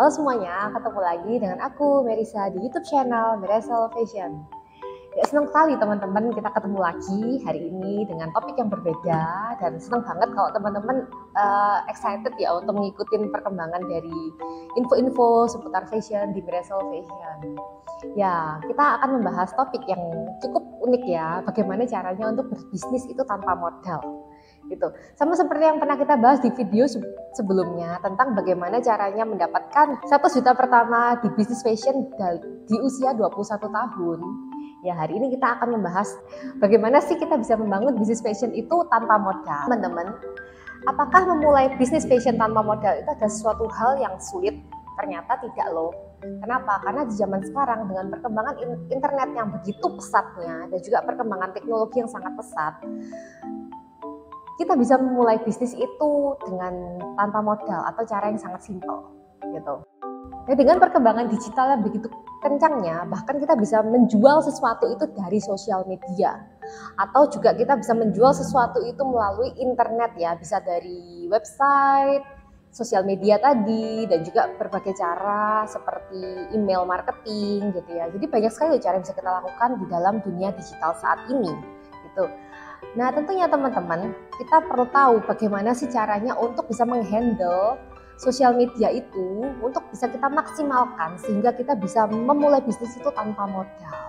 Halo semuanya, ketemu lagi dengan aku Merisa di YouTube channel Miresel Fashion. Ya, senang sekali teman-teman kita ketemu lagi hari ini dengan topik yang berbeda, dan senang banget kalau teman-teman excited ya untuk mengikuti perkembangan dari info-info seputar fashion di Miresel Fashion. Ya, kita akan membahas topik yang cukup unik ya, bagaimana caranya untuk berbisnis itu tanpa modal. Gitu. Sama seperti yang pernah kita bahas di video sebelumnya tentang bagaimana caranya mendapatkan 1 juta pertama di bisnis fashion di usia 21 tahun. Ya, hari ini kita akan membahas bagaimana sih kita bisa membangun bisnis fashion itu tanpa modal. Teman-teman, apakah memulai bisnis fashion tanpa modal itu ada sesuatu hal yang sulit? Ternyata tidak loh. Kenapa? Karena di zaman sekarang dengan perkembangan internet yang begitu pesatnya dan juga perkembangan teknologi yang sangat pesat, kita bisa memulai bisnis itu dengan tanpa modal atau cara yang sangat simpel gitu. Nah, dengan perkembangan digital yang begitu kencangnya, bahkan kita bisa menjual sesuatu itu dari sosial media, atau juga kita bisa menjual sesuatu itu melalui internet ya, bisa dari website, sosial media tadi, dan juga berbagai cara seperti email marketing gitu ya. Jadi banyak sekali cara yang bisa kita lakukan di dalam dunia digital saat ini gitu. Nah, tentunya teman-teman, kita perlu tahu bagaimana sih caranya untuk bisa menghandle sosial media itu untuk bisa kita maksimalkan sehingga kita bisa memulai bisnis itu tanpa modal.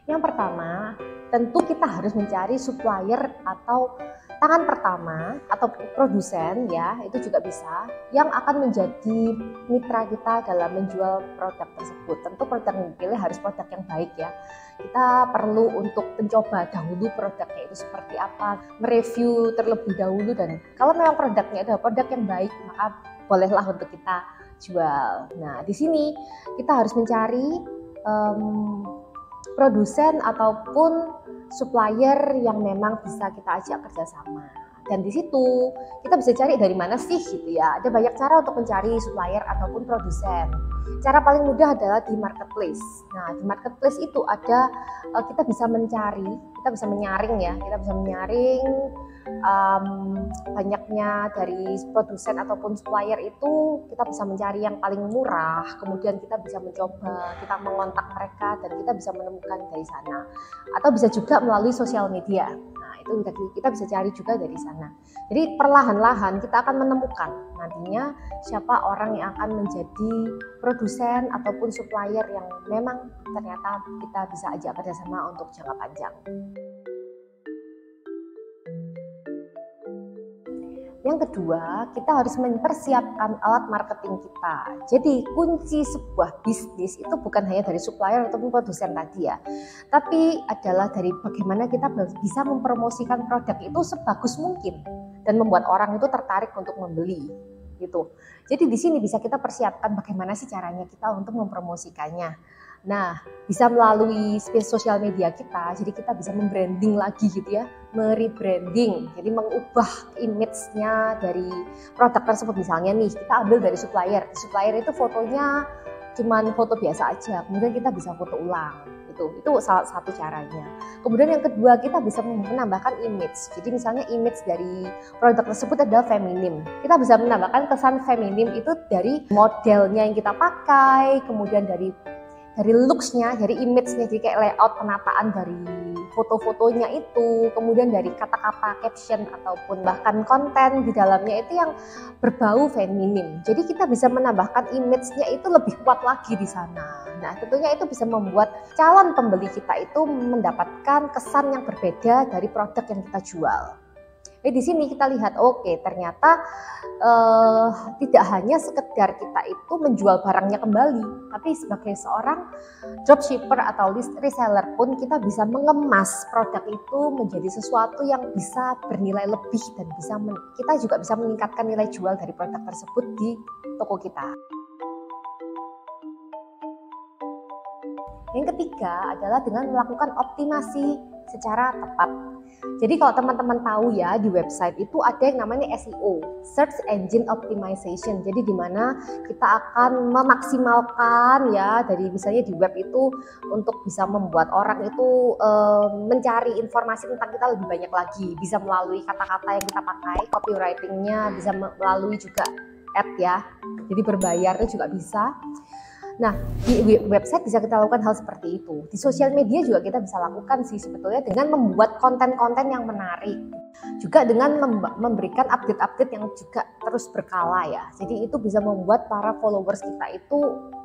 Yang pertama, tentu kita harus mencari supplier atau tangan pertama atau produsen ya, itu juga bisa, yang akan menjadi mitra kita dalam menjual produk tersebut. Tentu produk yang dipilih harus produk yang baik ya. Kita perlu untuk mencoba dahulu produknya itu seperti apa, mereview terlebih dahulu, dan kalau memang produknya adalah produk yang baik, maka bolehlah untuk kita jual. Nah, di sini kita harus mencari produsen ataupun supplier yang memang bisa kita ajak kerjasama. Dan di situ kita bisa cari dari mana sih gitu ya. Ada banyak cara untuk mencari supplier ataupun produsen. Cara paling mudah adalah di marketplace. Nah, di marketplace itu ada kita bisa mencari, kita bisa menyaring ya, kita bisa menyaring banyaknya dari produsen ataupun supplier itu. Kita bisa mencari yang paling murah, kemudian kita bisa mencoba, kita mengontak mereka dan kita bisa menemukan dari sana. Atau bisa juga melalui sosial media. Nah, itu kita bisa cari juga dari sana. Jadi perlahan-lahan kita akan menemukan nantinya siapa orang yang akan menjadi produsen ataupun supplier yang memang ternyata kita bisa ajak kerjasama untuk jangka panjang. Yang kedua, kita harus mempersiapkan alat marketing kita. Jadi kunci sebuah bisnis itu bukan hanya dari supplier ataupun produsen tadi ya, tapi adalah dari bagaimana kita bisa mempromosikan produk itu sebagus mungkin dan membuat orang itu tertarik untuk membeli gitu. Jadi di sini bisa kita persiapkan bagaimana sih caranya kita untuk mempromosikannya. Nah, bisa melalui space sosial media kita, jadi kita bisa membranding lagi gitu ya, merebranding, jadi mengubah image-nya dari produk tersebut. Misalnya nih, kita ambil dari supplier itu fotonya cuman foto biasa aja, kemudian kita bisa foto ulang, itu salah satu caranya. Kemudian yang kedua, kita bisa menambahkan image, jadi misalnya image dari produk tersebut adalah feminim, kita bisa menambahkan kesan feminim itu dari modelnya yang kita pakai, kemudian dari looks-nya, dari image-nya, jadi kayak layout penataan dari foto-fotonya itu, kemudian dari kata-kata caption ataupun bahkan konten di dalamnya itu yang berbau feminim. Jadi kita bisa menambahkan image-nya itu lebih kuat lagi di sana. Nah, tentunya itu bisa membuat calon pembeli kita itu mendapatkan kesan yang berbeda dari produk yang kita jual. Di sini kita lihat, oke, ternyata tidak hanya sekedar kita itu menjual barangnya kembali, tapi sebagai seorang dropshipper atau reseller pun kita bisa mengemas produk itu menjadi sesuatu yang bisa bernilai lebih dan kita juga bisa meningkatkan nilai jual dari produk tersebut di toko kita. Yang ketiga adalah dengan melakukan optimasi secara tepat. Jadi kalau teman-teman tahu ya, di website itu ada yang namanya SEO, Search Engine Optimization. Jadi di mana kita akan memaksimalkan ya dari misalnya di web itu untuk bisa membuat orang itu mencari informasi tentang kita lebih banyak lagi. Bisa melalui kata-kata yang kita pakai, copywritingnya, bisa melalui juga ad ya. Jadi berbayar itu juga bisa. Nah, di website bisa kita lakukan hal seperti itu. Di sosial media juga kita bisa lakukan sih sebetulnya dengan membuat konten-konten yang menarik. Juga dengan memberikan update-update yang juga terus berkala ya. Jadi itu bisa membuat para followers kita itu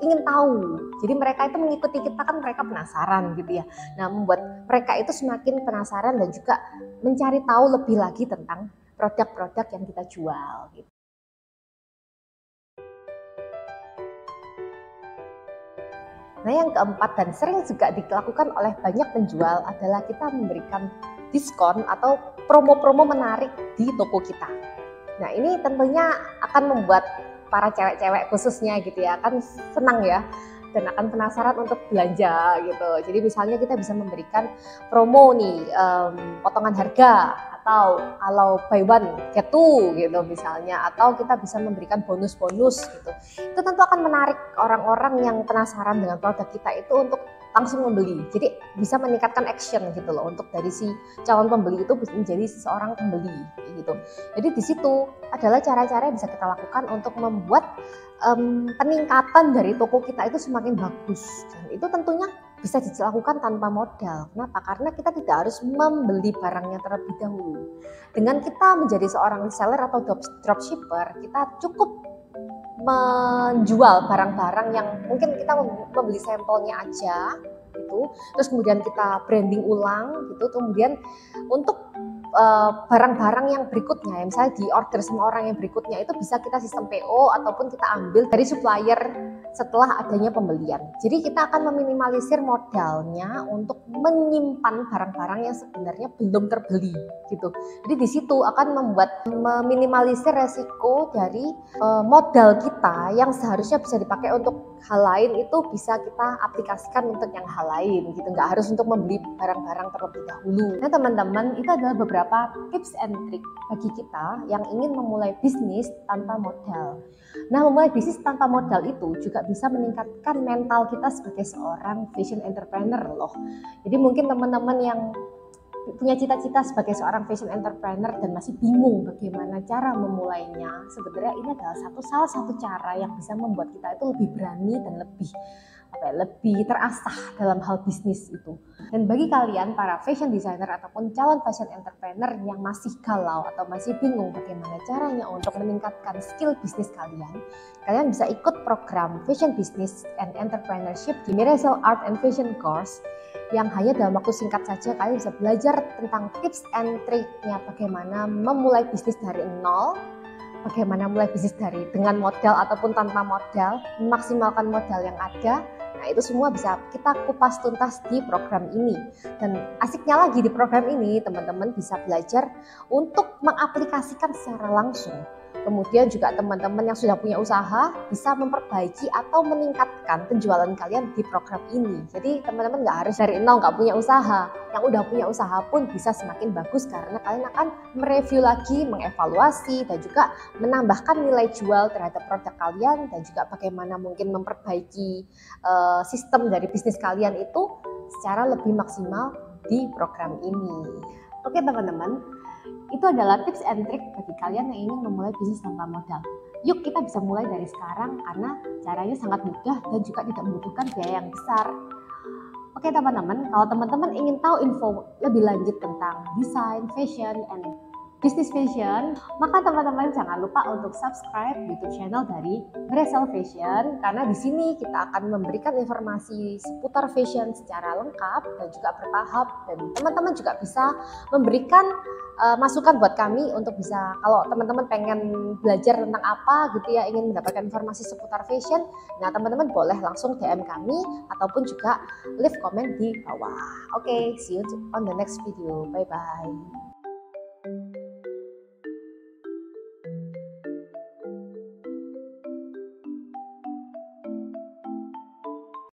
ingin tahu. Jadi mereka itu mengikuti kita kan mereka penasaran gitu ya. Nah, membuat mereka itu semakin penasaran dan juga mencari tahu lebih lagi tentang produk-produk yang kita jual gitu. Nah, yang keempat dan sering juga dilakukan oleh banyak penjual adalah kita memberikan diskon atau promo-promo menarik di toko kita. Nah, ini tentunya akan membuat para cewek-cewek khususnya gitu ya, kan senang ya dan akan penasaran untuk belanja gitu. Jadi misalnya kita bisa memberikan promo nih, potongan harga, atau kalau buy one get two gitu misalnya, atau kita bisa memberikan bonus-bonus gitu. Itu tentu akan menarik orang-orang yang penasaran dengan produk kita itu untuk langsung membeli. Jadi bisa meningkatkan action gitu loh, untuk dari si calon pembeli itu menjadi seorang pembeli gitu. Jadi di situ adalah cara-cara yang bisa kita lakukan untuk membuat peningkatan dari toko kita itu semakin bagus. Dan itu tentunya bisa dilakukan tanpa modal. Kenapa? Karena kita tidak harus membeli barangnya terlebih dahulu. Dengan kita menjadi seorang reseller atau dropshipper, kita cukup menjual barang-barang yang mungkin kita membeli sampelnya aja gitu, terus kemudian kita branding ulang gitu, kemudian untuk barang-barang yang berikutnya ya, misalnya di order sama orang yang berikutnya itu bisa kita sistem PO ataupun kita ambil dari supplier setelah adanya pembelian. Jadi kita akan meminimalisir modalnya untuk menyimpan barang-barang yang sebenarnya belum terbeli gitu. Jadi di situ akan meminimalisir resiko dari modal kita yang seharusnya bisa dipakai untuk hal lain itu bisa kita aplikasikan untuk yang hal lain gitu, nggak harus untuk membeli barang-barang terlebih dahulu. Nah teman-teman, itu adalah beberapa tips and trick bagi kita yang ingin memulai bisnis tanpa modal. Nah, memulai bisnis tanpa modal itu juga bisa meningkatkan mental kita sebagai seorang fashion entrepreneur loh. Jadi mungkin teman-teman yang punya cita-cita sebagai seorang fashion entrepreneur dan masih bingung bagaimana cara memulainya, sebenarnya ini adalah salah satu cara yang bisa membuat kita itu lebih berani dan lebih terasah dalam hal bisnis itu. Dan bagi kalian para fashion designer ataupun calon fashion entrepreneur yang masih galau atau masih bingung bagaimana caranya untuk meningkatkan skill bisnis kalian bisa ikut program Fashion Business and Entrepreneurship di Miracle Art and Fashion Course yang hanya dalam waktu singkat saja kalian bisa belajar tentang tips and triknya bagaimana memulai bisnis dari nol, bagaimana mulai bisnis dengan modal ataupun tanpa modal, memaksimalkan modal yang ada. Nah, itu semua bisa kita kupas tuntas di program ini. Dan asiknya lagi di program ini, teman-teman bisa belajar untuk mengaplikasikan secara langsung. Kemudian juga teman-teman yang sudah punya usaha bisa memperbaiki atau meningkatkan penjualan kalian di program ini. Jadi teman-teman nggak harus dari nol, nggak punya usaha. Yang udah punya usaha pun bisa semakin bagus karena kalian akan mereview lagi, mengevaluasi, dan juga menambahkan nilai jual terhadap produk kalian, dan juga bagaimana mungkin memperbaiki sistem dari bisnis kalian itu secara lebih maksimal di program ini. Oke teman-teman, itu adalah tips and trick bagi kalian yang ingin memulai bisnis tanpa modal. Yuk kita bisa mulai dari sekarang karena caranya sangat mudah dan juga tidak membutuhkan biaya yang besar. Oke teman-teman, kalau teman-teman ingin tahu info lebih lanjut tentang desain, fashion, and bisnis fashion, maka teman-teman jangan lupa untuk subscribe YouTube channel dari Miracle Fashion, karena di sini kita akan memberikan informasi seputar fashion secara lengkap dan juga bertahap, dan teman-teman juga bisa memberikan masukan buat kami untuk bisa, kalau teman-teman pengen belajar tentang apa gitu ya, ingin mendapatkan informasi seputar fashion, nah teman-teman boleh langsung DM kami ataupun juga leave comment di bawah. Oke, see you on the next video. Bye bye.